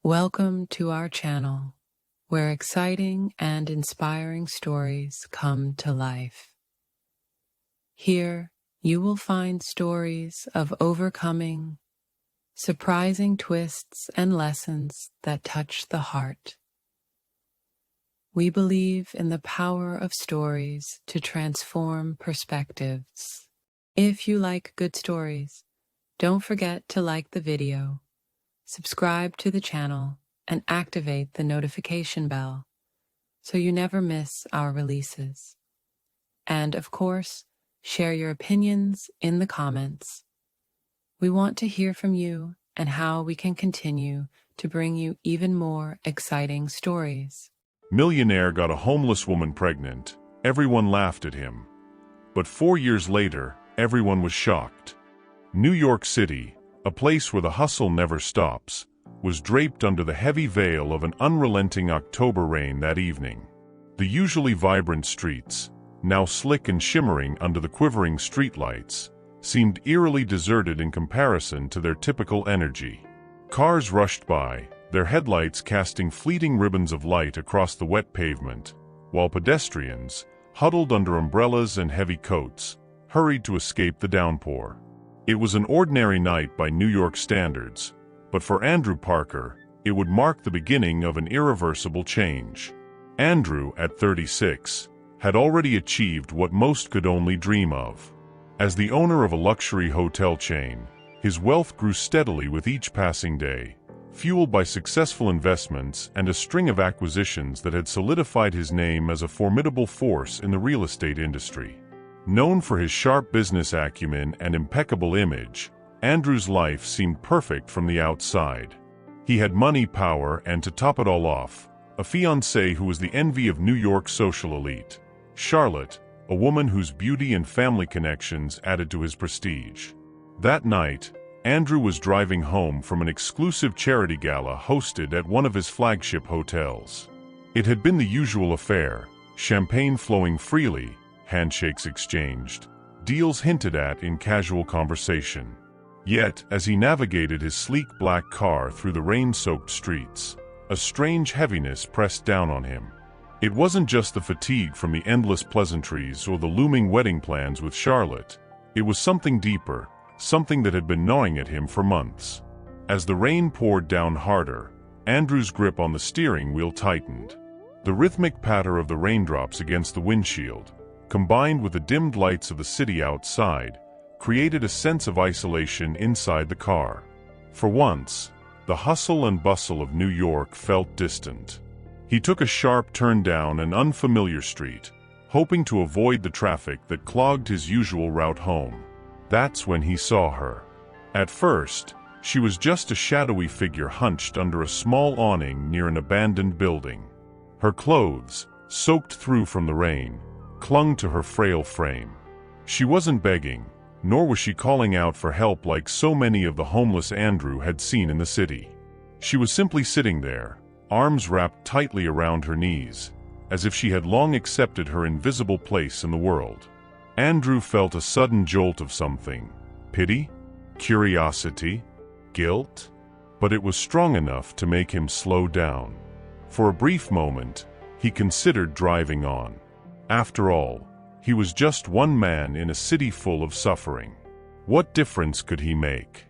Welcome to our channel, where exciting and inspiring stories come to life. Here, you will find stories of overcoming, surprising twists and lessons that touch the heart. We believe in the power of stories to transform perspectives. If you like good stories, don't forget to like the video, subscribe to the channel, and activate the notification bell so you never miss our releases. And of course, share your opinions in the comments. We want to hear from you and how we can continue to bring you even more exciting stories. Millionaire got a homeless woman pregnant. Everyone laughed at him. But 4 years later, everyone was shocked. New York City, a place where the hustle never stops, was draped under the heavy veil of an unrelenting October rain that evening. The usually vibrant streets, now slick and shimmering under the quivering streetlights, seemed eerily deserted in comparison to their typical energy. Cars rushed by, their headlights casting fleeting ribbons of light across the wet pavement, while pedestrians, huddled under umbrellas and heavy coats, hurried to escape the downpour. It was an ordinary night by New York standards, but for Andrew Parker, it would mark the beginning of an irreversible change. Andrew, at 36, had already achieved what most could only dream of. As the owner of a luxury hotel chain, his wealth grew steadily with each passing day, fueled by successful investments and a string of acquisitions that had solidified his name as a formidable force in the real estate industry. Known for his sharp business acumen and impeccable image, Andrew's life seemed perfect from the outside. He had money, power, and to top it all off, a fiancée who was the envy of New York's social elite, Charlotte, a woman whose beauty and family connections added to his prestige. That night, Andrew was driving home from an exclusive charity gala hosted at one of his flagship hotels. It had been the usual affair, champagne flowing freely, handshakes exchanged, deals hinted at in casual conversation. Yet, as he navigated his sleek black car through the rain-soaked streets, a strange heaviness pressed down on him. It wasn't just the fatigue from the endless pleasantries or the looming wedding plans with Charlotte. It was something deeper, something that had been gnawing at him for months. As the rain poured down harder, Andrew's grip on the steering wheel tightened. The rhythmic patter of the raindrops against the windshield, combined with the dimmed lights of the city outside, created a sense of isolation inside the car. For once, the hustle and bustle of New York felt distant. He took a sharp turn down an unfamiliar street, hoping to avoid the traffic that clogged his usual route home. That's when he saw her. At first, she was just a shadowy figure hunched under a small awning near an abandoned building. Her clothes, soaked through from the rain, clung to her frail frame. She wasn't begging, nor was she calling out for help like so many of the homeless Andrew had seen in the city. She was simply sitting there, arms wrapped tightly around her knees, as if she had long accepted her invisible place in the world. Andrew felt a sudden jolt of something. Pity? Curiosity? Guilt? But it was strong enough to make him slow down. For a brief moment, he considered driving on. After all, he was just one man in a city full of suffering. What difference could he make?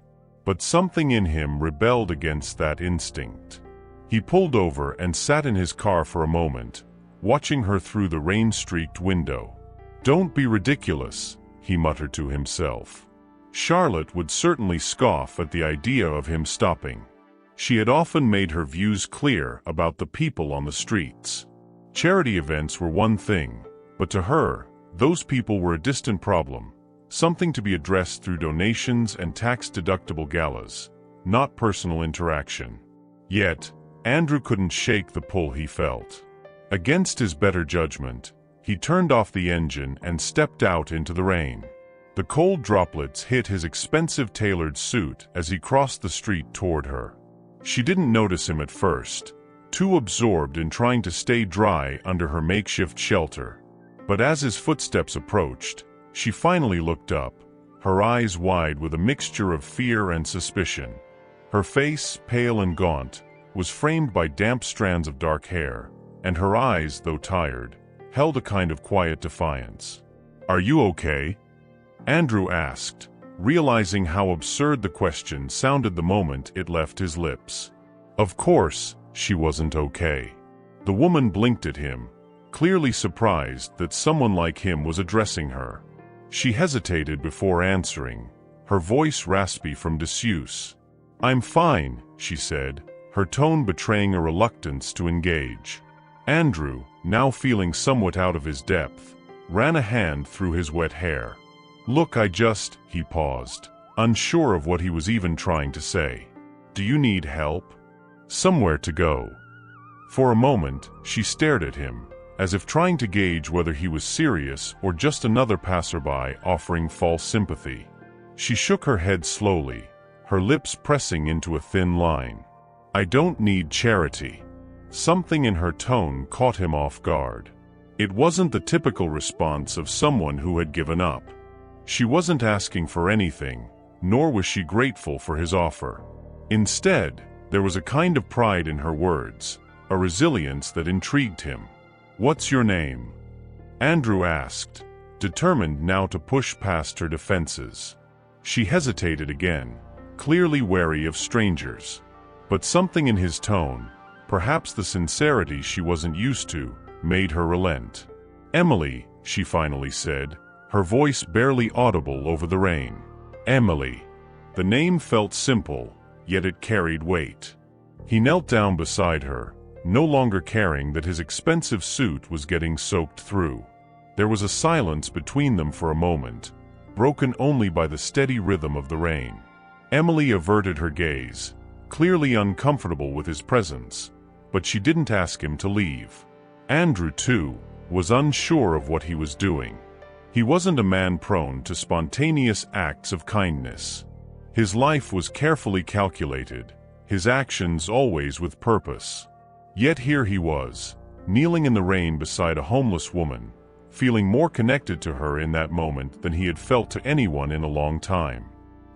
But something in him rebelled against that instinct. He pulled over and sat in his car for a moment, watching her through the rain-streaked window. "Don't be ridiculous," he muttered to himself. Charlotte would certainly scoff at the idea of him stopping. She had often made her views clear about the people on the streets. Charity events were one thing, but to her, those people were a distant problem, something to be addressed through donations and tax-deductible galas, not personal interaction. Yet, Andrew couldn't shake the pull he felt. Against his better judgment, he turned off the engine and stepped out into the rain. The cold droplets hit his expensive tailored suit as he crossed the street toward her. She didn't notice him at first, too absorbed in trying to stay dry under her makeshift shelter. But as his footsteps approached, she finally looked up, her eyes wide with a mixture of fear and suspicion. Her face, pale and gaunt, was framed by damp strands of dark hair, and her eyes, though tired, held a kind of quiet defiance. "Are you okay?" Andrew asked, realizing how absurd the question sounded the moment it left his lips. Of course, she wasn't okay. The woman blinked at him, clearly surprised that someone like him was addressing her. She hesitated before answering, her voice raspy from disuse. "I'm fine," she said, her tone betraying a reluctance to engage. Andrew, now feeling somewhat out of his depth, ran a hand through his wet hair. "Look, he paused, unsure of what he was even trying to say. "Do you need help? Somewhere to go?" For a moment, she stared at him, as if trying to gauge whether he was serious or just another passerby offering false sympathy. She shook her head slowly, her lips pressing into a thin line. "I don't need charity." Something in her tone caught him off guard. It wasn't the typical response of someone who had given up. She wasn't asking for anything, nor was she grateful for his offer. Instead, there was a kind of pride in her words, a resilience that intrigued him. "What's your name?" Andrew asked, determined now to push past her defenses. She hesitated again, clearly wary of strangers. But something in his tone, perhaps the sincerity she wasn't used to, made her relent. "Emily," she finally said, her voice barely audible over the rain. Emily. The name felt simple, yet it carried weight. He knelt down beside her, no longer caring that his expensive suit was getting soaked through. There was a silence between them for a moment, broken only by the steady rhythm of the rain. Emily averted her gaze, clearly uncomfortable with his presence, but she didn't ask him to leave. Andrew, too, was unsure of what he was doing. He wasn't a man prone to spontaneous acts of kindness. His life was carefully calculated, his actions always with purpose. Yet here he was, kneeling in the rain beside a homeless woman, feeling more connected to her in that moment than he had felt to anyone in a long time.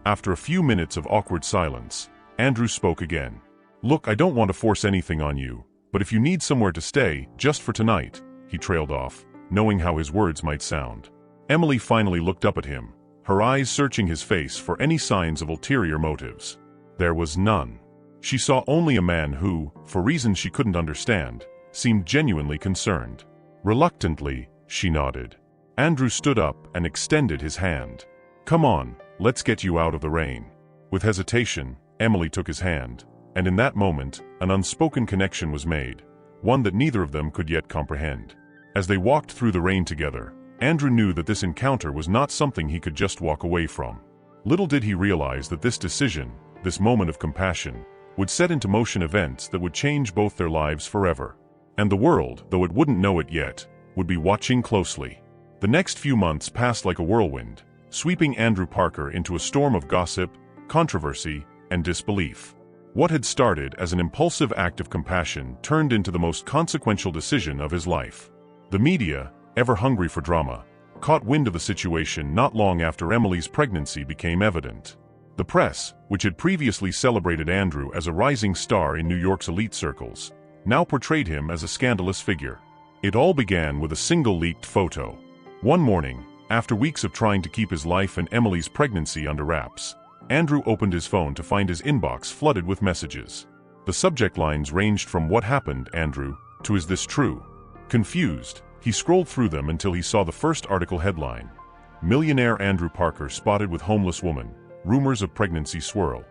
After a few minutes of awkward silence, Andrew spoke again. "Look, I don't want to force anything on you, but if you need somewhere to stay, just for tonight," he trailed off, knowing how his words might sound. Emily finally looked up at him, her eyes searching his face for any signs of ulterior motives. There was none. She saw only a man who, for reasons she couldn't understand, seemed genuinely concerned. Reluctantly, she nodded. Andrew stood up and extended his hand. "Come on, let's get you out of the rain." With hesitation, Emily took his hand, and in that moment, an unspoken connection was made, one that neither of them could yet comprehend. As they walked through the rain together, Andrew knew that this encounter was not something he could just walk away from. Little did he realize that this decision, this moment of compassion, would set into motion events that would change both their lives forever. And the world, though it wouldn't know it yet, would be watching closely. The next few months passed like a whirlwind, sweeping Andrew Parker into a storm of gossip, controversy, and disbelief. What had started as an impulsive act of compassion turned into the most consequential decision of his life. The media, ever hungry for drama, caught wind of the situation not long after Emily's pregnancy became evident. The press, which had previously celebrated Andrew as a rising star in New York's elite circles, now portrayed him as a scandalous figure. It all began with a single leaked photo. One morning, after weeks of trying to keep his life and Emily's pregnancy under wraps, Andrew opened his phone to find his inbox flooded with messages. The subject lines ranged from "What happened, Andrew?" to "Is this true?" Confused, he scrolled through them until he saw the first article headline: "Millionaire Andrew Parker spotted with homeless woman, rumors of pregnancy swirl."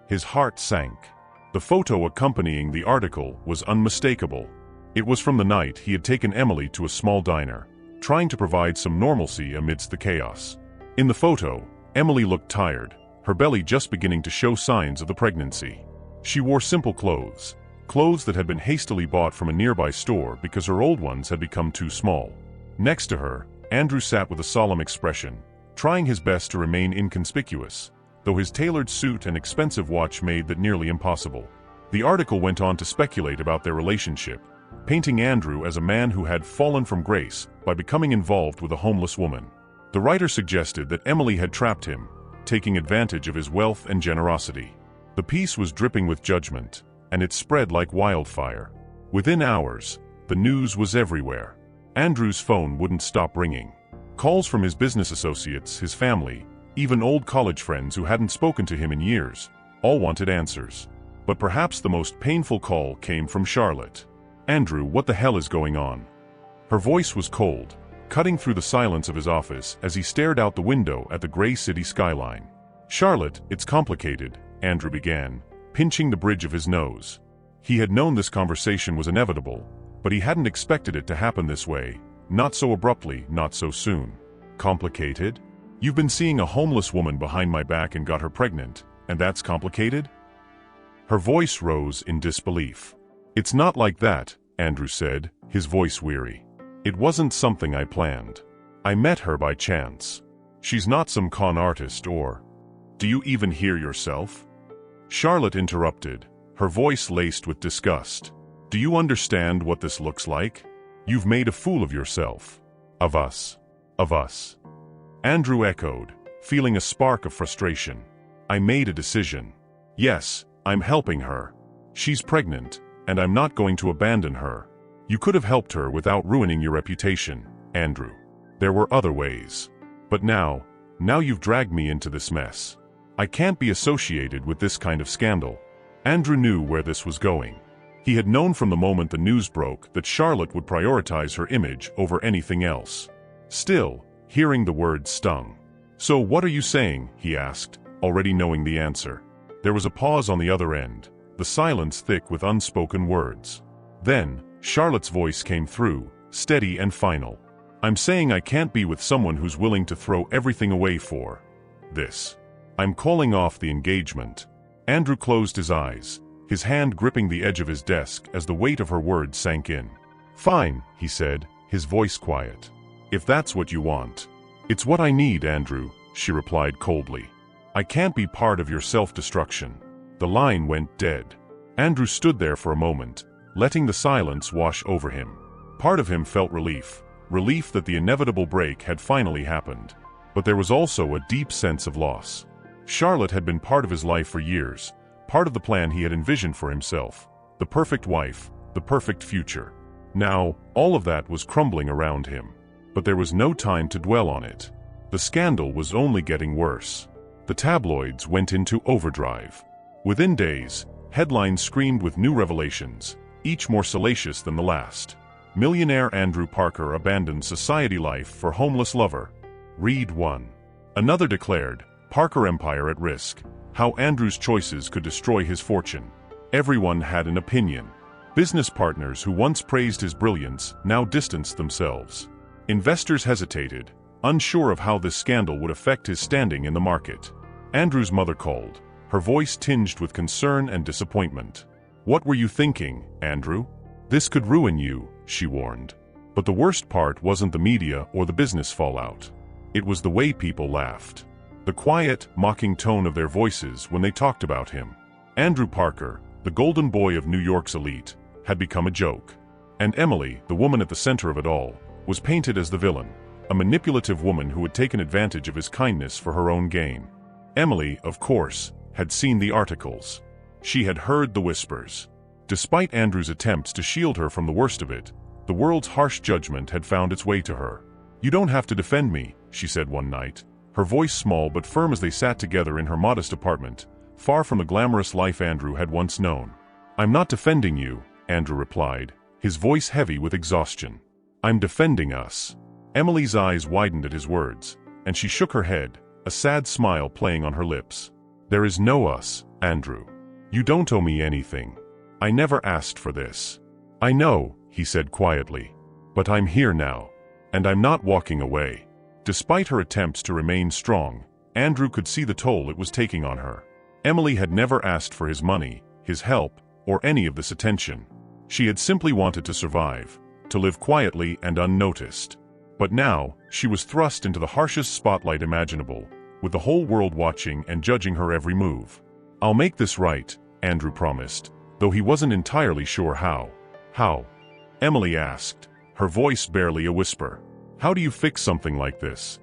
His heart sank. The photo accompanying the article was unmistakable. It was from the night he had taken Emily to a small diner, trying to provide some normalcy amidst the chaos. In the photo, Emily looked tired, her belly just beginning to show signs of the pregnancy. She wore simple clothes that had been hastily bought from a nearby store because her old ones had become too small. Next to her, Andrew sat with a solemn expression, trying his best to remain inconspicuous, though his tailored suit and expensive watch made that nearly impossible. The article went on to speculate about their relationship, painting Andrew as a man who had fallen from grace by becoming involved with a homeless woman. The writer suggested that Emily had trapped him, taking advantage of his wealth and generosity. The piece was dripping with judgment, and it spread like wildfire. Within hours, the news was everywhere. Andrew's phone wouldn't stop ringing. Calls from his business associates, his family, even old college friends who hadn't spoken to him in years, all wanted answers. But perhaps the most painful call came from Charlotte. "Andrew, what the hell is going on?" Her voice was cold, cutting through the silence of his office as he stared out the window at the gray city skyline. "Charlotte, it's complicated," Andrew began, pinching the bridge of his nose. He had known this conversation was inevitable, but he hadn't expected it to happen this way, not so abruptly, not so soon. "Complicated? You've been seeing a homeless woman behind my back and got her pregnant, and that's complicated?" Her voice rose in disbelief. "It's not like that," Andrew said, his voice weary. "It wasn't something I planned. I met her by chance. She's not some con artist or—" "Do you even hear yourself?" Charlotte interrupted, her voice laced with disgust. "Do you understand what this looks like? You've made a fool of yourself. Of us. Of us." Andrew echoed, feeling a spark of frustration. "I made a decision. Yes, I'm helping her. She's pregnant, and I'm not going to abandon her. You could have helped her without ruining your reputation, Andrew. There were other ways. But now you've dragged me into this mess. I can't be associated with this kind of scandal." Andrew knew where this was going. He had known from the moment the news broke that Charlotte would prioritize her image over anything else. Still, hearing the words stung. "So what are you saying?" he asked, already knowing the answer. There was a pause on the other end, the silence thick with unspoken words. Then, Charlotte's voice came through, steady and final. "I'm saying I can't be with someone who's willing to throw everything away for this. I'm calling off the engagement." Andrew closed his eyes, his hand gripping the edge of his desk as the weight of her words sank in. "Fine," he said, his voice quiet. "If that's what you want." "It's what I need, Andrew," she replied coldly. "I can't be part of your self-destruction." The line went dead. Andrew stood there for a moment, letting the silence wash over him. Part of him felt relief that the inevitable break had finally happened. But there was also a deep sense of loss. Charlotte had been part of his life for years, part of the plan he had envisioned for himself, the perfect wife, the perfect future. Now, all of that was crumbling around him. But there was no time to dwell on it. The scandal was only getting worse. The tabloids went into overdrive. Within days, headlines screamed with new revelations, each more salacious than the last. Millionaire Andrew Parker abandons society life for homeless lover. Read one. Another declared, Parker empire at risk, how Andrew's choices could destroy his fortune. Everyone had an opinion. Business partners who once praised his brilliance now distanced themselves. Investors hesitated, unsure of how this scandal would affect his standing in the market. Andrew's mother called, her voice tinged with concern and disappointment. "What were you thinking, Andrew? This could ruin you," she warned. But the worst part wasn't the media or the business fallout. It was the way people laughed. The quiet, mocking tone of their voices when they talked about him. Andrew Parker, the golden boy of New York's elite, had become a joke. And Emily, the woman at the center of it all, was painted as the villain, a manipulative woman who had taken advantage of his kindness for her own gain. Emily, of course, had seen the articles. She had heard the whispers. Despite Andrew's attempts to shield her from the worst of it, the world's harsh judgment had found its way to her. "You don't have to defend me," she said one night, her voice small but firm as they sat together in her modest apartment, far from the glamorous life Andrew had once known. "I'm not defending you," Andrew replied, his voice heavy with exhaustion. "I'm defending us." Emily's eyes widened at his words, and she shook her head, a sad smile playing on her lips. "There is no us, Andrew. You don't owe me anything. I never asked for this." "I know," he said quietly. "But I'm here now. And I'm not walking away." Despite her attempts to remain strong, Andrew could see the toll it was taking on her. Emily had never asked for his money, his help, or any of this attention. She had simply wanted to survive, to live quietly and unnoticed. But now, she was thrust into the harshest spotlight imaginable, with the whole world watching and judging her every move. "I'll make this right," Andrew promised, though he wasn't entirely sure how. "How?" Emily asked, her voice barely a whisper. "How do you fix something like this?"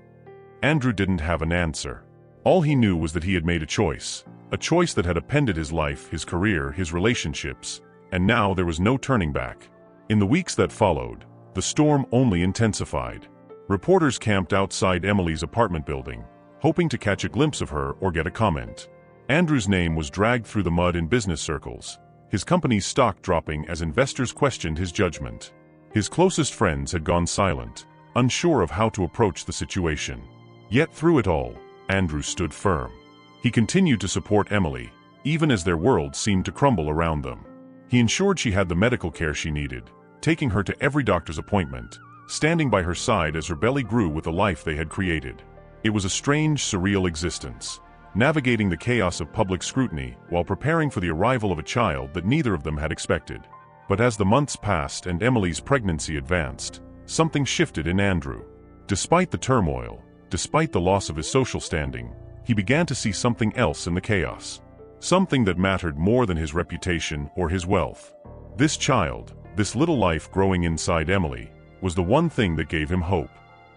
Andrew didn't have an answer. All he knew was that he had made a choice that had upended his life, his career, his relationships, and now there was no turning back. In the weeks that followed, the storm only intensified. Reporters camped outside Emily's apartment building, hoping to catch a glimpse of her or get a comment. Andrew's name was dragged through the mud in business circles, his company's stock dropping as investors questioned his judgment. His closest friends had gone silent, unsure of how to approach the situation. Yet through it all, Andrew stood firm. He continued to support Emily, even as their world seemed to crumble around them. He ensured she had the medical care she needed, taking her to every doctor's appointment, standing by her side as her belly grew with the life they had created. It was a strange, surreal existence, navigating the chaos of public scrutiny while preparing for the arrival of a child that neither of them had expected. But as the months passed and Emily's pregnancy advanced, something shifted in Andrew. Despite the turmoil, despite the loss of his social standing, he began to see something else in the chaos. Something that mattered more than his reputation or his wealth. This child, this little life growing inside Emily, was the one thing that gave him hope.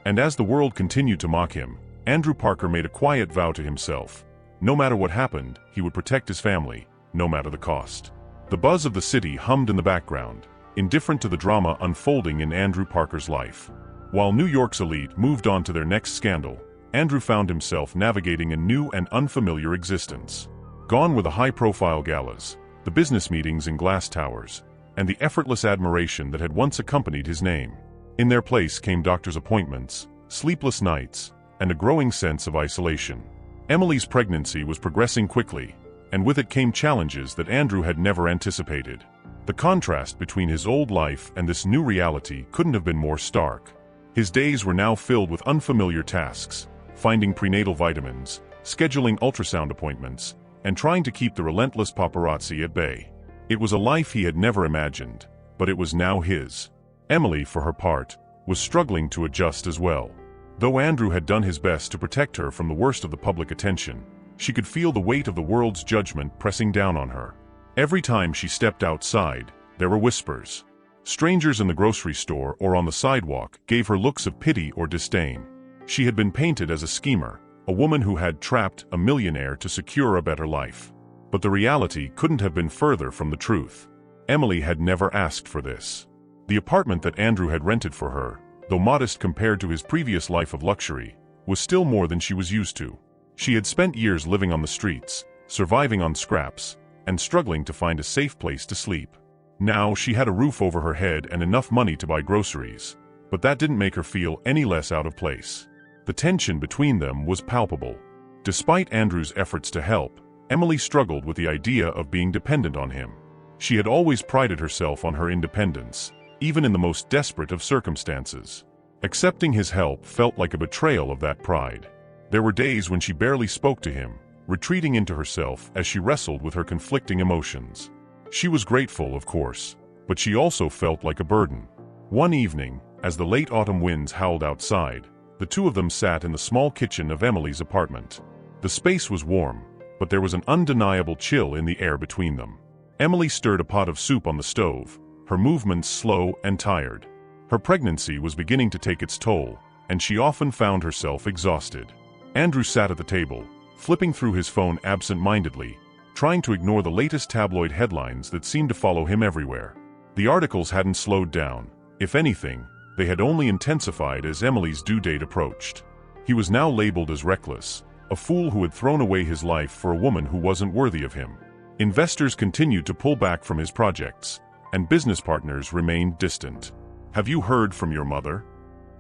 And as the world continued to mock him, Andrew Parker made a quiet vow to himself. No matter what happened, he would protect his family, no matter the cost. The buzz of the city hummed in the background, indifferent to the drama unfolding in Andrew Parker's life. While New York's elite moved on to their next scandal, Andrew found himself navigating a new and unfamiliar existence. Gone were the high-profile galas, the business meetings in glass towers, and the effortless admiration that had once accompanied his name. In their place came doctor's appointments, sleepless nights, and a growing sense of isolation. Emily's pregnancy was progressing quickly, and with it came challenges that Andrew had never anticipated. The contrast between his old life and this new reality couldn't have been more stark. His days were now filled with unfamiliar tasks, finding prenatal vitamins, scheduling ultrasound appointments, and trying to keep the relentless paparazzi at bay. It was a life he had never imagined, but it was now his. Emily, for her part, was struggling to adjust as well. Though Andrew had done his best to protect her from the worst of the public attention, she could feel the weight of the world's judgment pressing down on her. Every time she stepped outside, there were whispers. Strangers in the grocery store or on the sidewalk gave her looks of pity or disdain. She had been painted as a schemer, a woman who had trapped a millionaire to secure a better life. But the reality couldn't have been further from the truth. Emily had never asked for this. The apartment that Andrew had rented for her, though modest compared to his previous life of luxury, was still more than she was used to. She had spent years living on the streets, surviving on scraps, and struggling to find a safe place to sleep. Now she had a roof over her head and enough money to buy groceries, but that didn't make her feel any less out of place. The tension between them was palpable. Despite Andrew's efforts to help, Emily struggled with the idea of being dependent on him. She had always prided herself on her independence, even in the most desperate of circumstances. Accepting his help felt like a betrayal of that pride. There were days when she barely spoke to him, retreating into herself as she wrestled with her conflicting emotions. She was grateful, of course, but she also felt like a burden. One evening, as the late autumn winds howled outside, the two of them sat in the small kitchen of Emily's apartment. The space was warm, but there was an undeniable chill in the air between them. Emily stirred a pot of soup on the stove, her movements slow and tired. Her pregnancy was beginning to take its toll, and she often found herself exhausted. Andrew sat at the table, flipping through his phone absent-mindedly, trying to ignore the latest tabloid headlines that seemed to follow him everywhere. The articles hadn't slowed down. If anything, they had only intensified as Emily's due date approached. He was now labeled as reckless, a fool who had thrown away his life for a woman who wasn't worthy of him. Investors continued to pull back from his projects, and business partners remained distant. "Have you heard from your mother?"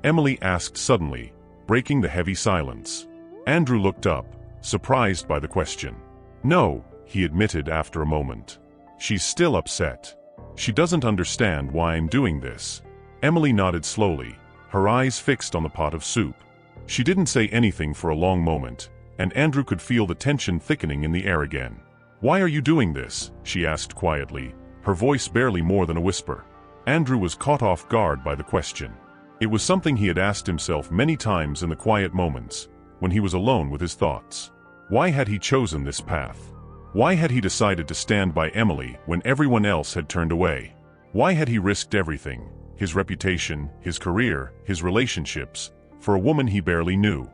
Emily asked suddenly, breaking the heavy silence. Andrew looked up, surprised by the question. "No," he admitted after a moment. "She's still upset. She doesn't understand why I'm doing this." Emily nodded slowly, her eyes fixed on the pot of soup. She didn't say anything for a long moment, and Andrew could feel the tension thickening in the air again. "Why are you doing this?" she asked quietly, her voice barely more than a whisper. Andrew was caught off guard by the question. It was something he had asked himself many times in the quiet moments, when he was alone with his thoughts. Why had he chosen this path? Why had he decided to stand by Emily when everyone else had turned away? Why had he risked everything, his reputation, his career, his relationships, for a woman he barely knew?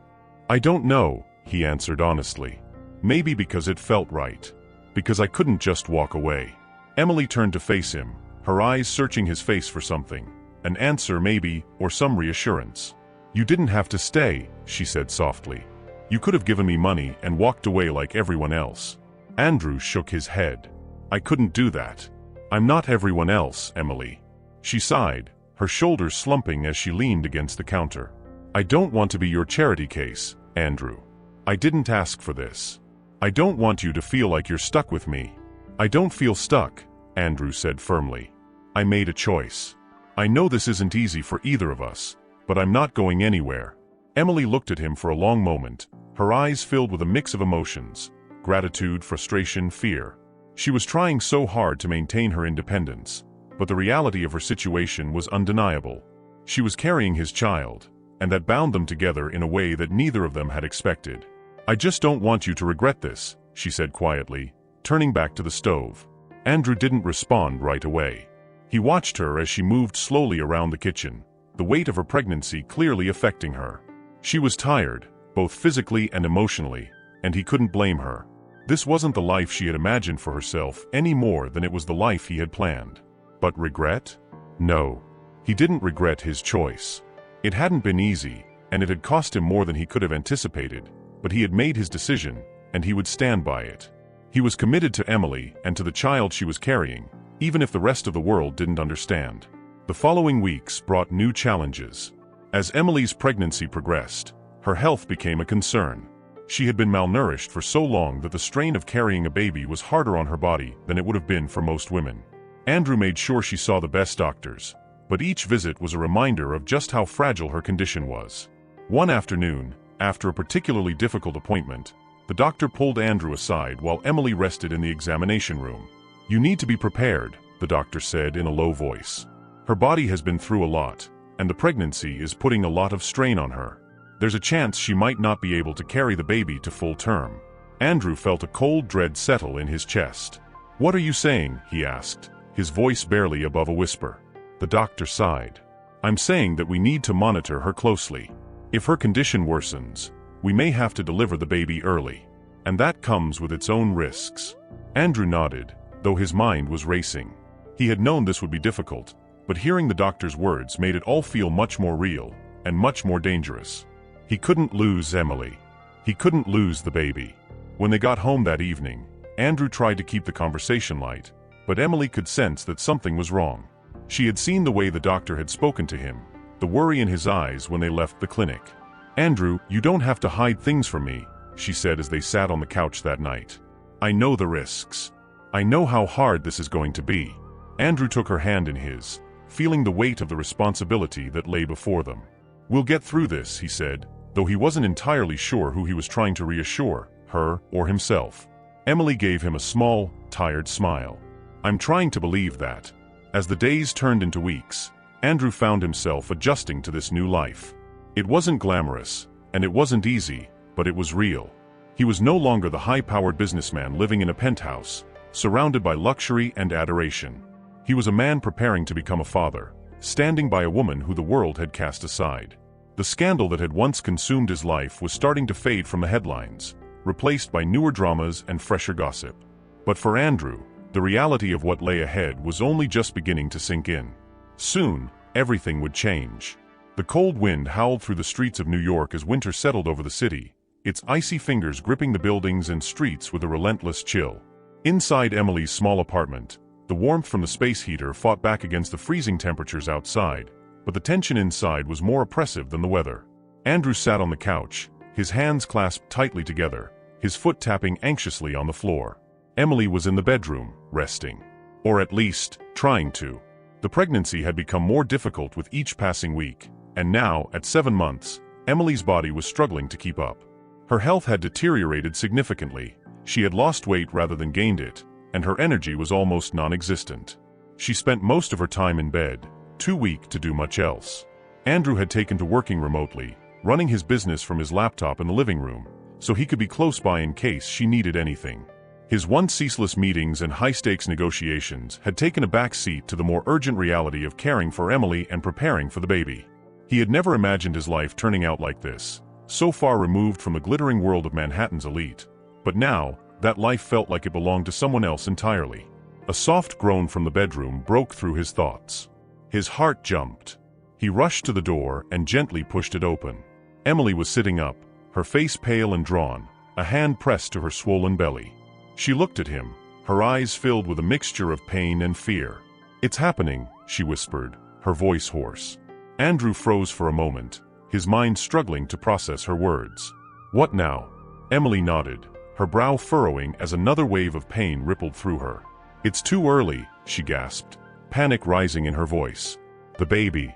"I don't know," he answered honestly. Maybe because it felt right. Because I couldn't just walk away. Emily turned to face him, her eyes searching his face for something. An answer maybe, or some reassurance. You didn't have to stay, she said softly. You could have given me money and walked away like everyone else. Andrew shook his head. I couldn't do that. I'm not everyone else, Emily. She sighed, her shoulders slumping as she leaned against the counter. I don't want to be your charity case, Andrew. I didn't ask for this. I don't want you to feel like you're stuck with me. I don't feel stuck, Andrew said firmly. I made a choice. I know this isn't easy for either of us, but I'm not going anywhere. Emily looked at him for a long moment, her eyes filled with a mix of emotions: gratitude, frustration, fear. She was trying so hard to maintain her independence, but the reality of her situation was undeniable. She was carrying his child, and that bound them together in a way that neither of them had expected. I just don't want you to regret this, she said quietly, turning back to the stove. Andrew didn't respond right away. He watched her as she moved slowly around the kitchen, the weight of her pregnancy clearly affecting her. She was tired, both physically and emotionally, and he couldn't blame her. This wasn't the life she had imagined for herself any more than it was the life he had planned. But regret? No. He didn't regret his choice. It hadn't been easy, and it had cost him more than he could have anticipated, but he had made his decision, and he would stand by it. He was committed to Emily and to the child she was carrying, even if the rest of the world didn't understand. The following weeks brought new challenges. As Emily's pregnancy progressed, her health became a concern. She had been malnourished for so long that the strain of carrying a baby was harder on her body than it would have been for most women. Andrew made sure she saw the best doctors, but each visit was a reminder of just how fragile her condition was. One afternoon, after a particularly difficult appointment, the doctor pulled Andrew aside while Emily rested in the examination room. You need to be prepared, the doctor said in a low voice. Her body has been through a lot, and the pregnancy is putting a lot of strain on her. There's a chance she might not be able to carry the baby to full term. Andrew felt a cold dread settle in his chest. What are you saying? He asked, his voice barely above a whisper. The doctor sighed. I'm saying that we need to monitor her closely. If her condition worsens, we may have to deliver the baby early. And that comes with its own risks. Andrew nodded, though his mind was racing. He had known this would be difficult, but hearing the doctor's words made it all feel much more real, and much more dangerous. He couldn't lose Emily. He couldn't lose the baby. When they got home that evening, Andrew tried to keep the conversation light, but Emily could sense that something was wrong. She had seen the way the doctor had spoken to him, the worry in his eyes when they left the clinic. Andrew, you don't have to hide things from me, she said as they sat on the couch that night. I know the risks. I know how hard this is going to be. Andrew took her hand in his, feeling the weight of the responsibility that lay before them. We'll get through this, he said, though he wasn't entirely sure who he was trying to reassure, her or himself. Emily gave him a small, tired smile. I'm trying to believe that. As the days turned into weeks, Andrew found himself adjusting to this new life. It wasn't glamorous, and it wasn't easy, but it was real. He was no longer the high-powered businessman living in a penthouse, surrounded by luxury and adoration. He was a man preparing to become a father, standing by a woman who the world had cast aside. The scandal that had once consumed his life was starting to fade from the headlines, replaced by newer dramas and fresher gossip. But for Andrew, the reality of what lay ahead was only just beginning to sink in. Soon, everything would change. The cold wind howled through the streets of New York as winter settled over the city, its icy fingers gripping the buildings and streets with a relentless chill. Inside Emily's small apartment, the warmth from the space heater fought back against the freezing temperatures outside, but the tension inside was more oppressive than the weather. Andrew sat on the couch, his hands clasped tightly together, his foot tapping anxiously on the floor. Emily was in the bedroom, resting. Or at least, trying to. The pregnancy had become more difficult with each passing week, and now, at 7 months, Emily's body was struggling to keep up. Her health had deteriorated significantly, she had lost weight rather than gained it, and her energy was almost non-existent. She spent most of her time in bed, too weak to do much else. Andrew had taken to working remotely, running his business from his laptop in the living room, so he could be close by in case she needed anything. His once ceaseless meetings and high-stakes negotiations had taken a back seat to the more urgent reality of caring for Emily and preparing for the baby. He had never imagined his life turning out like this, so far removed from the glittering world of Manhattan's elite. But now, that life felt like it belonged to someone else entirely. A soft groan from the bedroom broke through his thoughts. His heart jumped. He rushed to the door and gently pushed it open. Emily was sitting up, her face pale and drawn, a hand pressed to her swollen belly. She looked at him, her eyes filled with a mixture of pain and fear. "It's happening," she whispered, her voice hoarse. Andrew froze for a moment, his mind struggling to process her words. "What now?" Emily nodded, her brow furrowing as another wave of pain rippled through her. "It's too early," she gasped, panic rising in her voice. "The baby."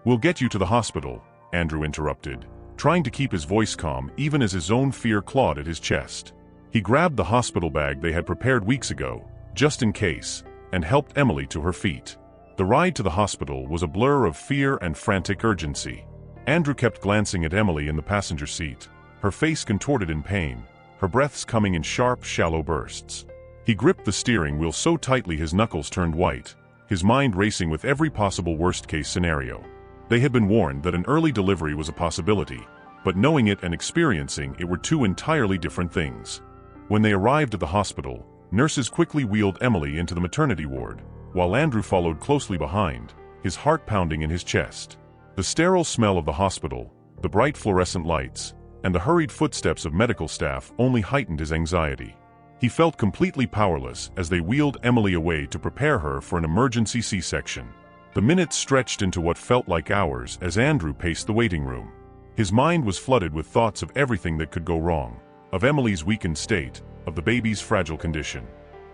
"We'll get you to the hospital," Andrew interrupted, trying to keep his voice calm even as his own fear clawed at his chest. He grabbed the hospital bag they had prepared weeks ago, just in case, and helped Emily to her feet. The ride to the hospital was a blur of fear and frantic urgency. Andrew kept glancing at Emily in the passenger seat, her face contorted in pain, her breaths coming in sharp, shallow bursts. He gripped the steering wheel so tightly his knuckles turned white, his mind racing with every possible worst-case scenario. They had been warned that an early delivery was a possibility, but knowing it and experiencing it were two entirely different things. When they arrived at the hospital, nurses quickly wheeled Emily into the maternity ward, while Andrew followed closely behind, his heart pounding in his chest. The sterile smell of the hospital, the bright fluorescent lights, and the hurried footsteps of medical staff only heightened his anxiety. He felt completely powerless as they wheeled Emily away to prepare her for an emergency C-section. The minutes stretched into what felt like hours as Andrew paced the waiting room. His mind was flooded with thoughts of everything that could go wrong, of Emily's weakened state, of the baby's fragile condition.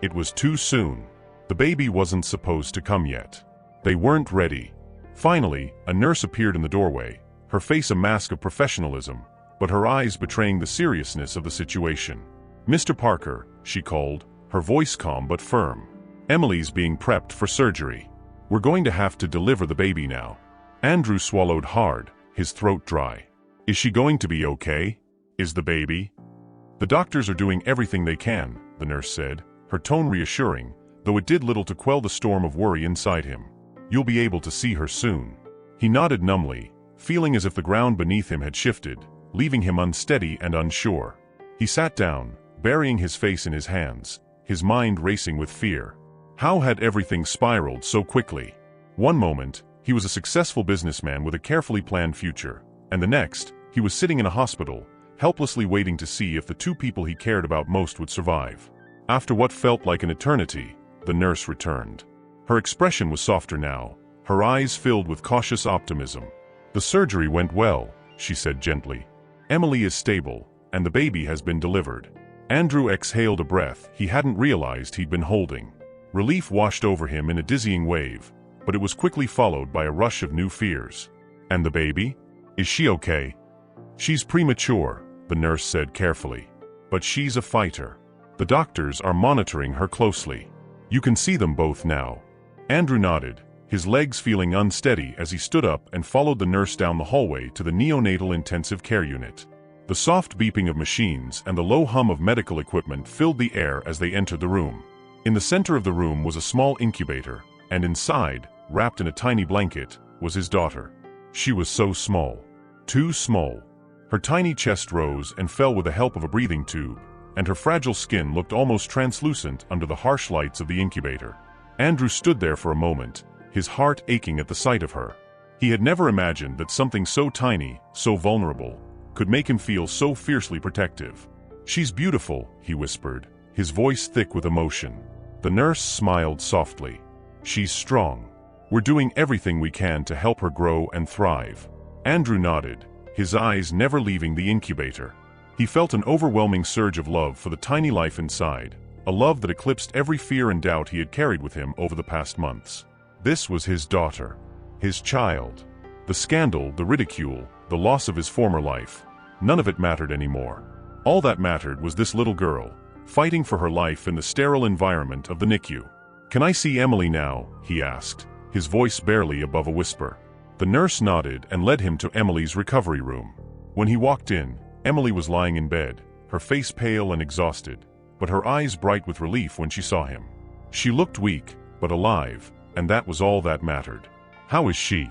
It was too soon. The baby wasn't supposed to come yet. They weren't ready. Finally, a nurse appeared in the doorway, her face a mask of professionalism, but her eyes betraying the seriousness of the situation. "Mr. Parker," she called, her voice calm but firm. "Emily's being prepped for surgery. We're going to have to deliver the baby now." Andrew swallowed hard, his throat dry. "Is she going to be okay? Is the baby?" "The doctors are doing everything they can," the nurse said, her tone reassuring, though it did little to quell the storm of worry inside him. "You'll be able to see her soon." He nodded numbly, feeling as if the ground beneath him had shifted, leaving him unsteady and unsure. He sat down, burying his face in his hands, his mind racing with fear. How had everything spiraled so quickly? One moment, he was a successful businessman with a carefully planned future, and the next, he was sitting in a hospital, helplessly waiting to see if the two people he cared about most would survive. After what felt like an eternity, the nurse returned. Her expression was softer now, her eyes filled with cautious optimism. "The surgery went well," she said gently. "Emily is stable, and the baby has been delivered." Andrew exhaled a breath he hadn't realized he'd been holding. Relief washed over him in a dizzying wave, but it was quickly followed by a rush of new fears. "And the baby? Is she okay?" "She's premature," the nurse said carefully. "But she's a fighter. The doctors are monitoring her closely. You can see them both now." Andrew nodded, his legs feeling unsteady as he stood up and followed the nurse down the hallway to the neonatal intensive care unit. The soft beeping of machines and the low hum of medical equipment filled the air as they entered the room. In the center of the room was a small incubator, and inside, wrapped in a tiny blanket, was his daughter. She was so small. Too small. Her tiny chest rose and fell with the help of a breathing tube, and her fragile skin looked almost translucent under the harsh lights of the incubator. Andrew stood there for a moment, his heart aching at the sight of her. He had never imagined that something so tiny, so vulnerable, could make him feel so fiercely protective. "She's beautiful," he whispered, his voice thick with emotion. The nurse smiled softly. "She's strong. We're doing everything we can to help her grow and thrive." Andrew nodded, his eyes never leaving the incubator. He felt an overwhelming surge of love for the tiny life inside, a love that eclipsed every fear and doubt he had carried with him over the past months. This was his daughter, his child. The scandal, the ridicule, the loss of his former life, none of it mattered anymore. All that mattered was this little girl, fighting for her life in the sterile environment of the NICU. "Can I see Emily now?" he asked, his voice barely above a whisper. The nurse nodded and led him to Emily's recovery room. When he walked in, Emily was lying in bed, her face pale and exhausted, but her eyes bright with relief when she saw him. She looked weak, but alive, and that was all that mattered. "How is she?"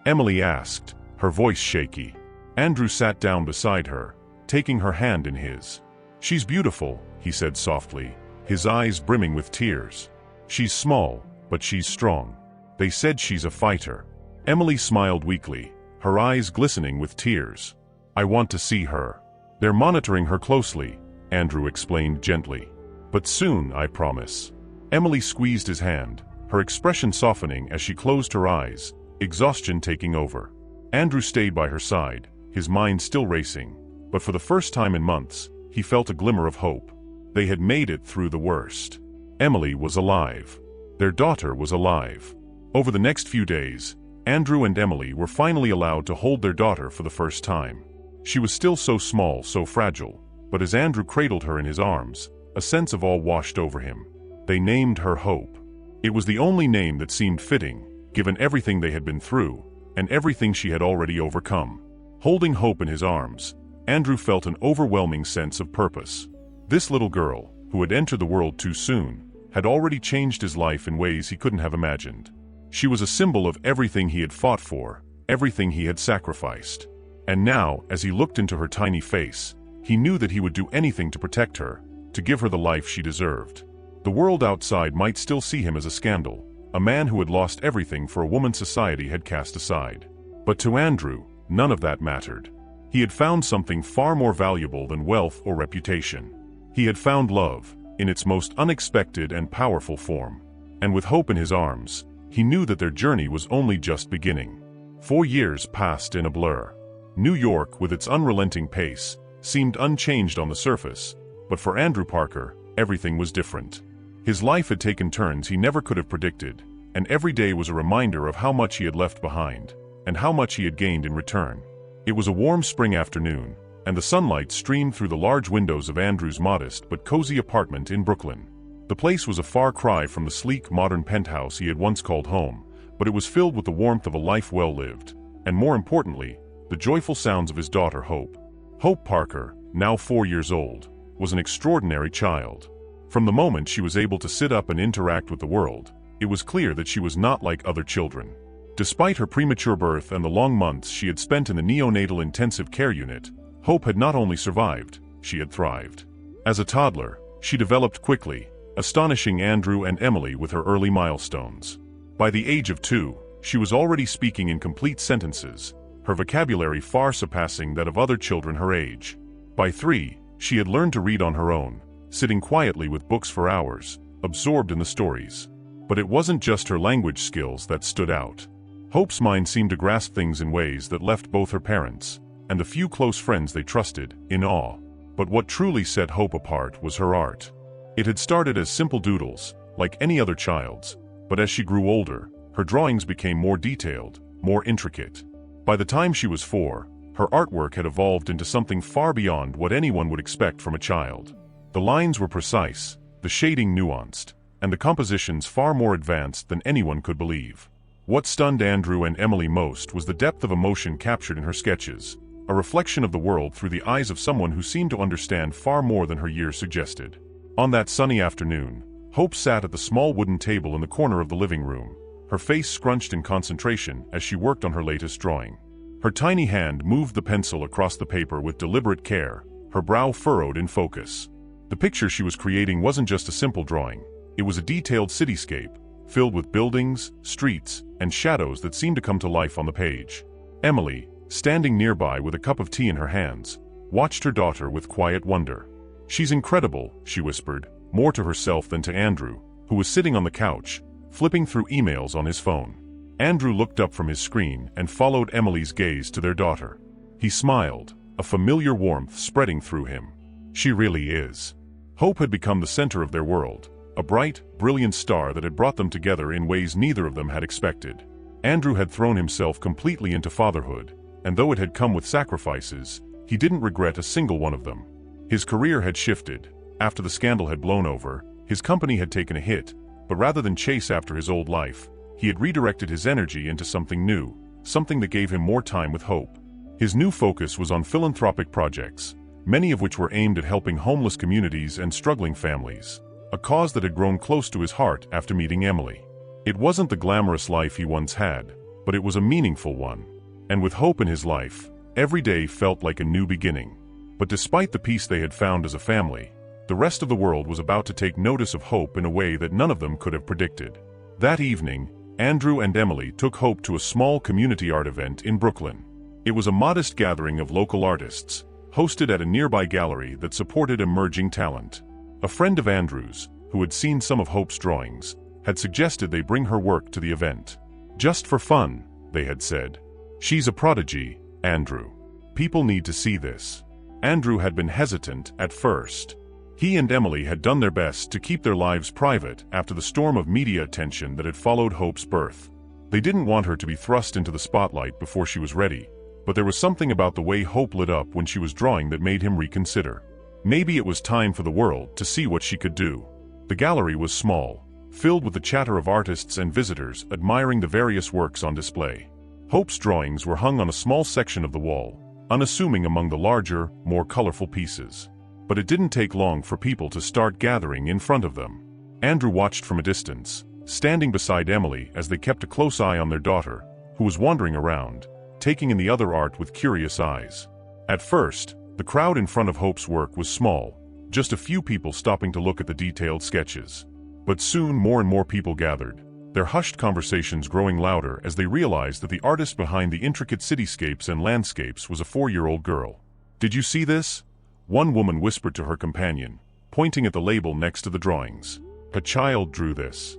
Emily asked, her voice shaky. Andrew sat down beside her, taking her hand in his. "She's beautiful," he said softly, his eyes brimming with tears. "She's small, but she's strong. They said she's a fighter." Emily smiled weakly, her eyes glistening with tears. "I want to see her." "They're monitoring her closely," Andrew explained gently. "But soon, I promise." Emily squeezed his hand, her expression softening as she closed her eyes, exhaustion taking over. Andrew stayed by her side, his mind still racing, but for the first time in months, he felt a glimmer of hope. They had made it through the worst. Emily was alive. Their daughter was alive. Over the next few days, Andrew and Emily were finally allowed to hold their daughter for the first time. She was still so small, so fragile, but as Andrew cradled her in his arms, a sense of awe washed over him. They named her Hope. It was the only name that seemed fitting, given everything they had been through, and everything she had already overcome. Holding Hope in his arms, Andrew felt an overwhelming sense of purpose. This little girl, who had entered the world too soon, had already changed his life in ways he couldn't have imagined. She was a symbol of everything he had fought for, everything he had sacrificed. And now, as he looked into her tiny face, he knew that he would do anything to protect her, to give her the life she deserved. The world outside might still see him as a scandal, a man who had lost everything for a woman society had cast aside. But to Andrew, none of that mattered. He had found something far more valuable than wealth or reputation. He had found love, in its most unexpected and powerful form. And with Hope in his arms, he knew that their journey was only just beginning. 4 years passed in a blur. New York, with its unrelenting pace, seemed unchanged on the surface, but for Andrew Parker, everything was different. His life had taken turns he never could have predicted, and every day was a reminder of how much he had left behind, and how much he had gained in return. It was a warm spring afternoon, and the sunlight streamed through the large windows of Andrew's modest but cozy apartment in Brooklyn. The place was a far cry from the sleek, modern penthouse he had once called home, but it was filled with the warmth of a life well lived, and more importantly, the joyful sounds of his daughter Hope. Hope Parker, now 4 years old, was an extraordinary child. From the moment she was able to sit up and interact with the world, it was clear that she was not like other children. Despite her premature birth and the long months she had spent in the neonatal intensive care unit, Hope had not only survived, she had thrived. As a toddler, she developed quickly, astonishing Andrew and Emily with her early milestones. By the age of 2, she was already speaking in complete sentences, her vocabulary far surpassing that of other children her age. By 3, she had learned to read on her own, sitting quietly with books for hours, absorbed in the stories. But it wasn't just her language skills that stood out. Hope's mind seemed to grasp things in ways that left both her parents, and the few close friends they trusted, in awe. But what truly set Hope apart was her art. It had started as simple doodles, like any other child's, but as she grew older, her drawings became more detailed, more intricate. By the time she was 4, her artwork had evolved into something far beyond what anyone would expect from a child. The lines were precise, the shading nuanced, and the compositions far more advanced than anyone could believe. What stunned Andrew and Emily most was the depth of emotion captured in her sketches, a reflection of the world through the eyes of someone who seemed to understand far more than her years suggested. On that sunny afternoon, Hope sat at the small wooden table in the corner of the living room, her face scrunched in concentration as she worked on her latest drawing. Her tiny hand moved the pencil across the paper with deliberate care, her brow furrowed in focus. The picture she was creating wasn't just a simple drawing, it was a detailed cityscape, filled with buildings, streets, and shadows that seemed to come to life on the page. Emily, standing nearby with a cup of tea in her hands, watched her daughter with quiet wonder. "She's incredible," she whispered, more to herself than to Andrew, who was sitting on the couch, flipping through emails on his phone. Andrew looked up from his screen and followed Emily's gaze to their daughter. He smiled, a familiar warmth spreading through him. She really is. Hope had become the center of their world, a bright, brilliant star that had brought them together in ways neither of them had expected. Andrew had thrown himself completely into fatherhood, and though it had come with sacrifices, he didn't regret a single one of them. His career had shifted. After the scandal had blown over, his company had taken a hit, but rather than chase after his old life, he had redirected his energy into something new, something that gave him more time with Hope. His new focus was on philanthropic projects, many of which were aimed at helping homeless communities and struggling families, a cause that had grown close to his heart after meeting Emily. It wasn't the glamorous life he once had, but it was a meaningful one. And with Hope in his life, Every day felt like a new beginning. But despite the peace they had found as a family, the rest of the world was about to take notice of Hope in a way that none of them could have predicted. That evening, Andrew and Emily took Hope to a small community art event in Brooklyn. It was a modest gathering of local artists, hosted at a nearby gallery that supported emerging talent. A friend of Andrew's, who had seen some of Hope's drawings, had suggested they bring her work to the event. Just for fun, they had said. She's a prodigy, Andrew. People need to see this. Andrew had been hesitant at first. He and Emily had done their best to keep their lives private after the storm of media attention that had followed Hope's birth. They didn't want her to be thrust into the spotlight before she was ready, but there was something about the way Hope lit up when she was drawing that made him reconsider. Maybe it was time for the world to see what she could do. The gallery was small, filled with the chatter of artists and visitors admiring the various works on display. Hope's drawings were hung on a small section of the wall, unassuming among the larger, more colorful pieces. But it didn't take long for people to start gathering in front of them. Andrew watched from a distance, standing beside Emily as they kept a close eye on their daughter, who was wandering around, taking in the other art with curious eyes. At first, the crowd in front of Hope's work was small, just a few people stopping to look at the detailed sketches. But soon more and more people gathered, their hushed conversations growing louder as they realized that the artist behind the intricate cityscapes and landscapes was a 4-year-old girl. "Did you see this?" One woman whispered to her companion, pointing at the label next to the drawings. "A child drew this."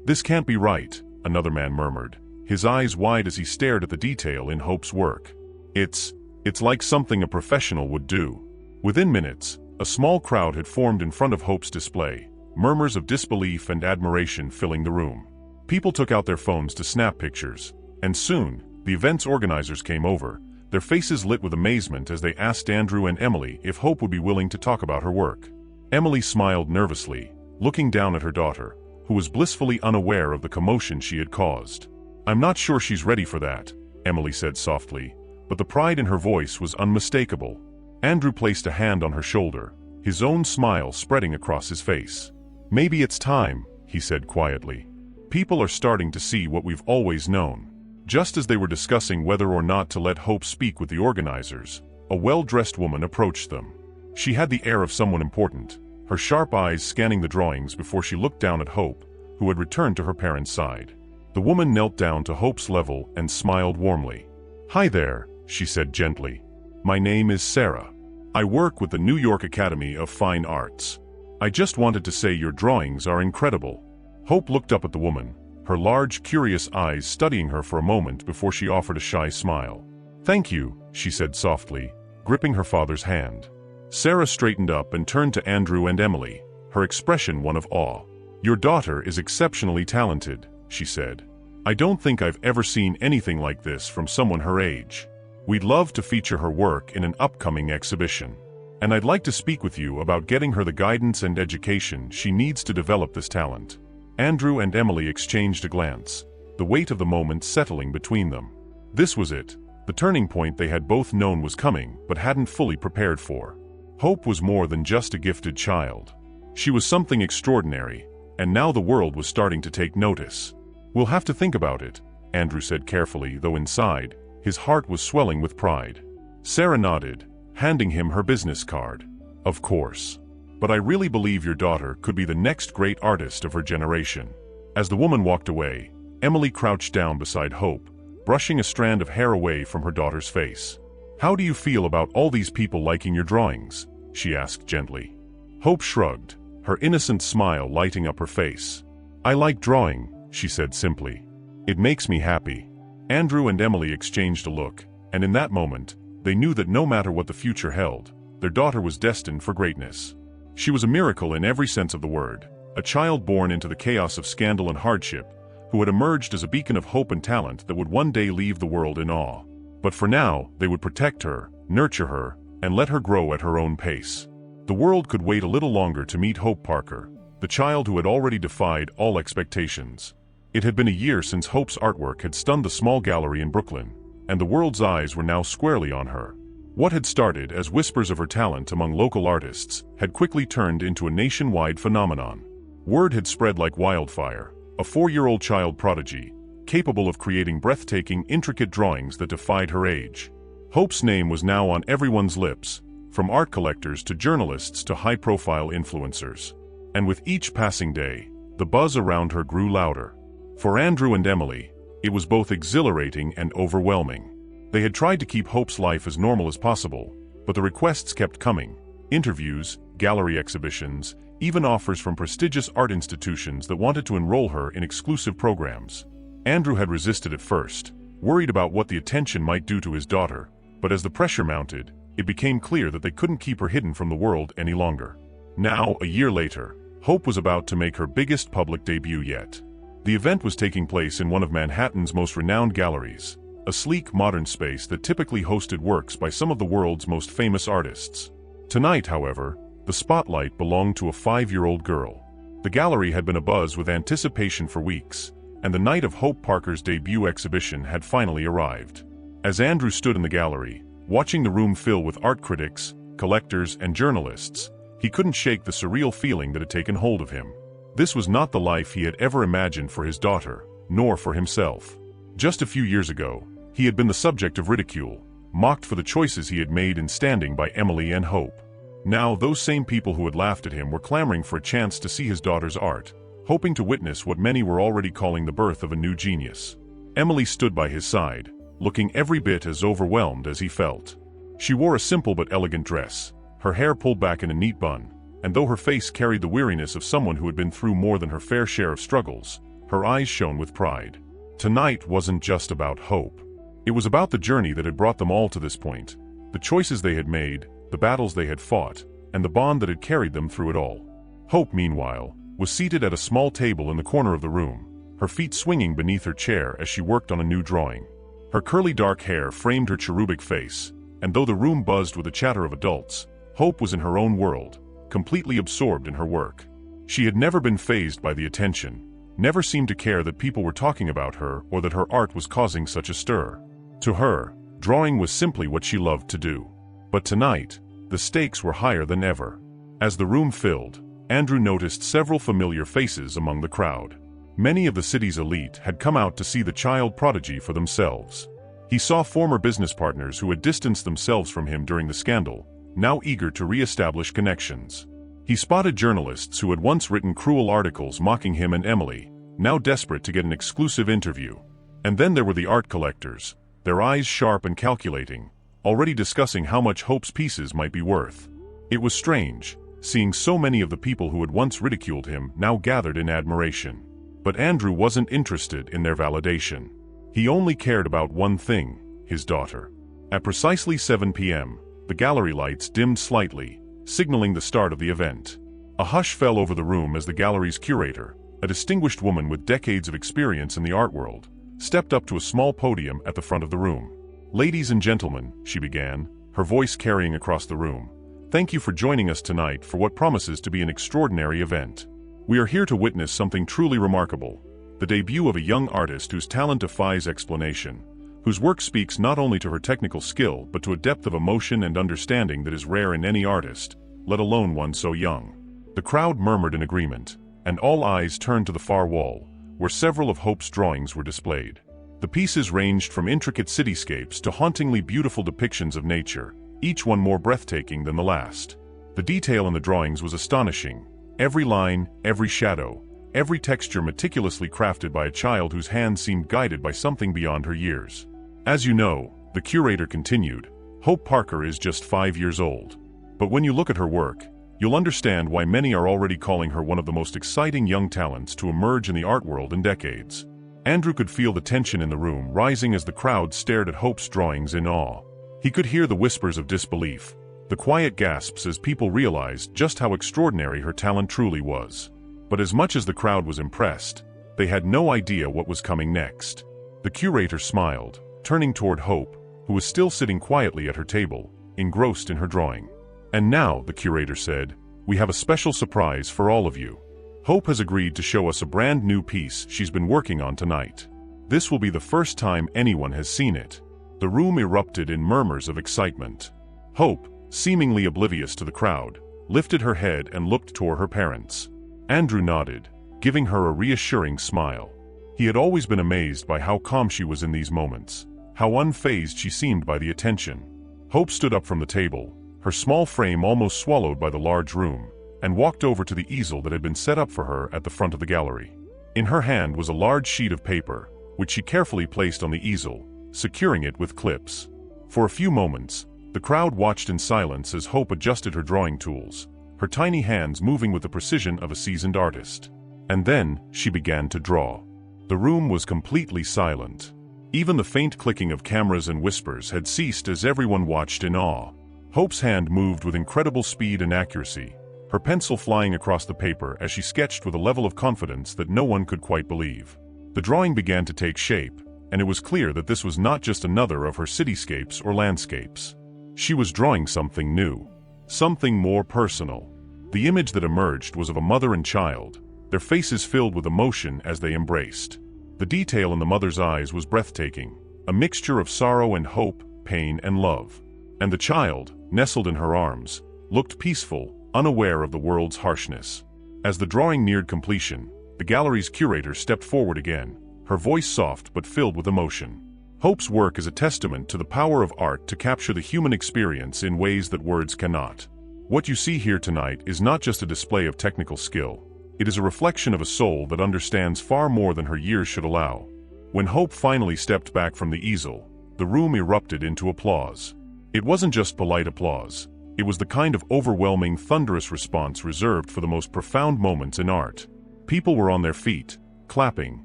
"This can't be right," another man murmured, his eyes wide as he stared at the detail in Hope's work. It's like something a professional would do." Within minutes, a small crowd had formed in front of Hope's display, murmurs of disbelief and admiration filling the room. People took out their phones to snap pictures, and soon, the event's organizers came over, their faces lit with amazement as they asked Andrew and Emily if Hope would be willing to talk about her work. Emily smiled nervously, looking down at her daughter, who was blissfully unaware of the commotion she had caused. "I'm not sure she's ready for that," Emily said softly, but the pride in her voice was unmistakable. Andrew placed a hand on her shoulder, his own smile spreading across his face. "Maybe it's time," he said quietly. "People are starting to see what we've always known." Just as they were discussing whether or not to let Hope speak with the organizers, a well-dressed woman approached them. She had the air of someone important, her sharp eyes scanning the drawings before she looked down at Hope, who had returned to her parents' side. The woman knelt down to Hope's level and smiled warmly. "Hi there," she said gently. "My name is Sarah. I work with the New York Academy of Fine Arts. I just wanted to say your drawings are incredible." Hope looked up at the woman, her large, curious eyes studying her for a moment before she offered a shy smile. "Thank you," she said softly, gripping her father's hand. Sarah straightened up and turned to Andrew and Emily, her expression one of awe. "Your daughter is exceptionally talented," she said. "I don't think I've ever seen anything like this from someone her age. We'd love to feature her work in an upcoming exhibition. And I'd like to speak with you about getting her the guidance and education she needs to develop this talent." Andrew and Emily exchanged a glance, the weight of the moment settling between them. This was it, the turning point they had both known was coming but hadn't fully prepared for. Hope was more than just a gifted child. She was something extraordinary, and now the world was starting to take notice. "We'll have to think about it," Andrew said carefully, though inside, his heart was swelling with pride. Sarah nodded, handing him her business card. "Of course. But I really believe your daughter could be the next great artist of her generation." As the woman walked away, Emily crouched down beside Hope, brushing a strand of hair away from her daughter's face. "How do you feel about all these people liking your drawings?" she asked gently. Hope shrugged, her innocent smile lighting up her face. "I like drawing," she said simply. "It makes me happy." Andrew and Emily exchanged a look, and in that moment, they knew that no matter what the future held, their daughter was destined for greatness. She was a miracle in every sense of the word, a child born into the chaos of scandal and hardship, who had emerged as a beacon of hope and talent that would one day leave the world in awe. But for now, they would protect her, nurture her, and let her grow at her own pace. The world could wait a little longer to meet Hope Parker, the child who had already defied all expectations. It had been a year since Hope's artwork had stunned the small gallery in Brooklyn, and the world's eyes were now squarely on her. What had started as whispers of her talent among local artists had quickly turned into a nationwide phenomenon. Word had spread like wildfire, a 4-year-old child prodigy, capable of creating breathtaking, intricate drawings that defied her age. Hope's name was now on everyone's lips, from art collectors to journalists to high-profile influencers. And with each passing day, the buzz around her grew louder. For Andrew and Emily, it was both exhilarating and overwhelming. They had tried to keep Hope's life as normal as possible, but the requests kept coming. Interviews, gallery exhibitions, even offers from prestigious art institutions that wanted to enroll her in exclusive programs. Andrew had resisted at first, worried about what the attention might do to his daughter, but as the pressure mounted, it became clear that they couldn't keep her hidden from the world any longer. Now, a year later, Hope was about to make her biggest public debut yet. The event was taking place in one of Manhattan's most renowned galleries, a sleek, modern space that typically hosted works by some of the world's most famous artists. Tonight, however, the spotlight belonged to a 5-year-old girl. The gallery had been abuzz with anticipation for weeks, and the night of Hope Parker's debut exhibition had finally arrived. As Andrew stood in the gallery, watching the room fill with art critics, collectors, and journalists, he couldn't shake the surreal feeling that had taken hold of him. This was not the life he had ever imagined for his daughter, nor for himself. Just a few years ago, he had been the subject of ridicule, mocked for the choices he had made in standing by Emily and Hope. Now, those same people who had laughed at him were clamoring for a chance to see his daughter's art, hoping to witness what many were already calling the birth of a new genius. Emily stood by his side, looking every bit as overwhelmed as he felt. She wore a simple but elegant dress, her hair pulled back in a neat bun, and though her face carried the weariness of someone who had been through more than her fair share of struggles, her eyes shone with pride. Tonight wasn't just about Hope. It was about the journey that had brought them all to this point, the choices they had made, the battles they had fought, and the bond that had carried them through it all. Hope, meanwhile, was seated at a small table in the corner of the room, her feet swinging beneath her chair as she worked on a new drawing. Her curly dark hair framed her cherubic face, and though the room buzzed with the chatter of adults, Hope was in her own world, completely absorbed in her work. She had never been fazed by the attention, never seemed to care that people were talking about her or that her art was causing such a stir. To her, drawing was simply what she loved to do. But tonight, the stakes were higher than ever. As the room filled, Andrew noticed several familiar faces among the crowd. Many of the city's elite had come out to see the child prodigy for themselves. He saw former business partners who had distanced themselves from him during the scandal, now eager to re-establish connections. He spotted journalists who had once written cruel articles mocking him and Emily, now desperate to get an exclusive interview. And then there were the art collectors, their eyes sharp and calculating, already discussing how much Hope's pieces might be worth. It was strange, seeing so many of the people who had once ridiculed him now gathered in admiration. But Andrew wasn't interested in their validation. He only cared about one thing, his daughter. At precisely 7 p.m., the gallery lights dimmed slightly, signaling the start of the event. A hush fell over the room as the gallery's curator, a distinguished woman with decades of experience in the art world, stepped up to a small podium at the front of the room. "Ladies and gentlemen," she began, her voice carrying across the room, "thank you for joining us tonight for what promises to be an extraordinary event. We are here to witness something truly remarkable, the debut of a young artist whose talent defies explanation, whose work speaks not only to her technical skill but to a depth of emotion and understanding that is rare in any artist, let alone one so young." The crowd murmured in agreement, and all eyes turned to the far wall, where several of Hope's drawings were displayed. The pieces ranged from intricate cityscapes to hauntingly beautiful depictions of nature, each one more breathtaking than the last. The detail in the drawings was astonishing, every line, every shadow, every texture meticulously crafted by a child whose hand seemed guided by something beyond her years. "As you know," the curator continued, "Hope Parker is just 5 years old. But when you look at her work, you'll understand why many are already calling her one of the most exciting young talents to emerge in the art world in decades." Andrew could feel the tension in the room rising as the crowd stared at Hope's drawings in awe. He could hear the whispers of disbelief, the quiet gasps as people realized just how extraordinary her talent truly was. But as much as the crowd was impressed, they had no idea what was coming next. The curator smiled, turning toward Hope, who was still sitting quietly at her table, engrossed in her drawing. "And now," the curator said, "we have a special surprise for all of you. Hope has agreed to show us a brand new piece she's been working on tonight. This will be the first time anyone has seen it." The room erupted in murmurs of excitement. Hope, seemingly oblivious to the crowd, lifted her head and looked toward her parents. Andrew nodded, giving her a reassuring smile. He had always been amazed by how calm she was in these moments, How unfazed she seemed by the attention. Hope stood up from the table, her small frame almost swallowed by the large room, and walked over to the easel that had been set up for her at the front of the gallery. In her hand was a large sheet of paper, which she carefully placed on the easel, securing it with clips. For a few moments, the crowd watched in silence as Hope adjusted her drawing tools, her tiny hands moving with the precision of a seasoned artist. And then, she began to draw. The room was completely silent. Even the faint clicking of cameras and whispers had ceased as everyone watched in awe. Hope's hand moved with incredible speed and accuracy, her pencil flying across the paper as she sketched with a level of confidence that no one could quite believe. The drawing began to take shape, and it was clear that this was not just another of her cityscapes or landscapes. She was drawing something new, something more personal. The image that emerged was of a mother and child, their faces filled with emotion as they embraced. The detail in the mother's eyes was breathtaking, a mixture of sorrow and hope, pain and love. And the child, nestled in her arms, looked peaceful, unaware of the world's harshness. As the drawing neared completion, the gallery's curator stepped forward again, her voice soft but filled with emotion. Hope's work is a testament to the power of art to capture the human experience in ways that words cannot. What you see here tonight is not just a display of technical skill. It is a reflection of a soul that understands far more than her years should allow. When Hope finally stepped back from the easel, the room erupted into applause. It wasn't just polite applause. It was the kind of overwhelming, thunderous response reserved for the most profound moments in art. People were on their feet, clapping,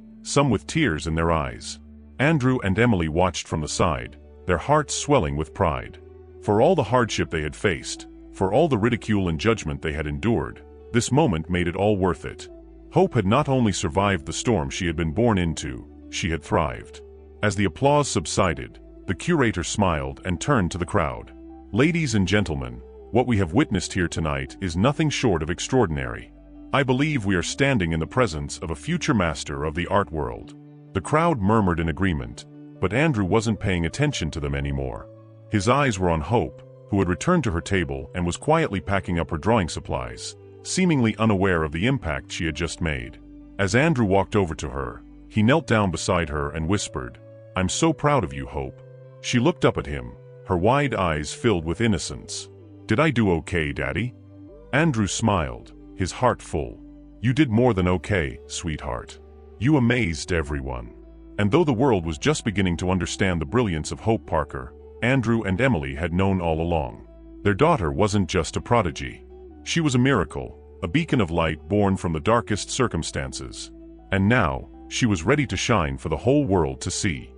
some with tears in their eyes. Andrew and Emily watched from the side, their hearts swelling with pride. For all the hardship they had faced, for all the ridicule and judgment they had endured, this moment made it all worth it. Hope had not only survived the storm she had been born into, she had thrived. As the applause subsided, the curator smiled and turned to the crowd. Ladies and gentlemen, what we have witnessed here tonight is nothing short of extraordinary. I believe we are standing in the presence of a future master of the art world. The crowd murmured in agreement, but Andrew wasn't paying attention to them anymore. His eyes were on Hope, who had returned to her table and was quietly packing up her drawing supplies, seemingly unaware of the impact she had just made. As Andrew walked over to her, he knelt down beside her and whispered, "I'm so proud of you, Hope." She looked up at him, her wide eyes filled with innocence. "Did I do okay, Daddy?" Andrew smiled, his heart full. "You did more than okay, sweetheart. You amazed everyone." And though the world was just beginning to understand the brilliance of Hope Parker, Andrew and Emily had known all along. Their daughter wasn't just a prodigy. She was a miracle, a beacon of light born from the darkest circumstances. And now, she was ready to shine for the whole world to see.